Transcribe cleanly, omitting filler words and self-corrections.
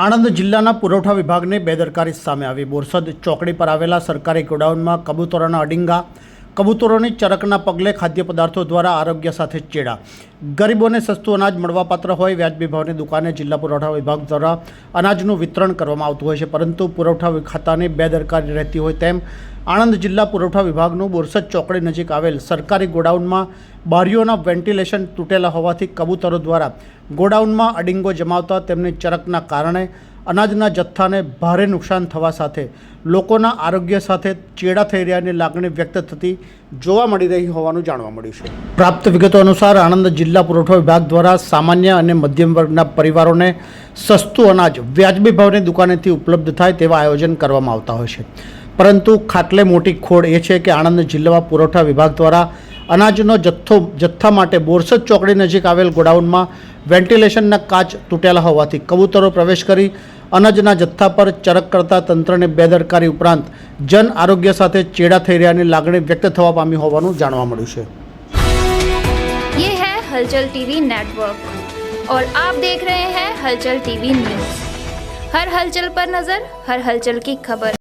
આણંદ જિલ્લાના પુરવઠા વિભાગની બેદરકારી સામે આવી। બોરસદ ચોકડી પર આવેલા સરકારી ગોડાઉનમાં કબૂતરોના અડીંગા, કબૂતરોની ચરકના પગલે ખાદ્ય પદાર્થો દ્વારા આરોગ્ય સાથે ચેડા। ગરીબોને સસ્તું અનાજ મળવાપાત્ર હોય વ્યાજબી ભાવની દુકાને જિલ્લા પુરવઠા વિભાગ દ્વારા અનાજનું વિતરણ કરવામાં આવતું હોય છે, પરંતુ પુરવઠા ખાતાની બેદરકારી રહેતી હોય તેમ આણંદ જિલ્લા પુરવઠા વિભાગનું બોરસદ ચોકડી નજીક આવેલ સરકારી ગોડાઉનમાં બારીઓના વેન્ટિલેશન તૂટેલા હોવાથી કબૂતરો દ્વારા ગોડાઉનમાં અડીંગો જમાવતા તેમની ચરકના કારણે અનાજના જથ્થાને ભારે નુકસાન થવા સાથે લોકોના આરોગ્ય સાથે ચેડા થઈ રહ્યાની લાગણી વ્યક્ત થતી જોવા મળી રહી હોવાનું જાણવા મળ્યું છે। પ્રાપ્ત વિગતો અનુસાર આણંદ જિલ્લા પુરવઠા વિભાગ દ્વારા સામાન્ય અને મધ્યમ વર્ગના પરિવારોને સસ્તું અનાજ વ્યાજબી ભાવની દુકાનેથી ઉપલબ્ધ થાય તેવા આયોજન કરવામાં આવતા હોય છે, પરંતુ ખાટલે મોટી ખોડ એ છે કે આણંદ જિલ્લા પુરવઠા વિભાગ દ્વારા અનાજનો જથ્થા માટે બોરસદ ચોકડી નજીક આવેલ ગોડાઉનમાં વેન્ટિલેશનના કાચ તૂટેલા હોવાથી કબૂતરો પ્રવેશ કરી અનાજના જથ્થા પર ચરક કરતા તંત્રની બેદરકારી ઉપરાંત જન આરોગ્ય સાથે ચેડા થઈ રહ્યાની લાગણી વ્યક્ત થવા પામી હોવાનું જાણવા મળ્યું છે। ये है हलचल टीवी नेटवर्क और आप देख रहे हैं हलचल टीवी न्यूज़। हर हलचल पर नज़र, हर हलचल की खबर।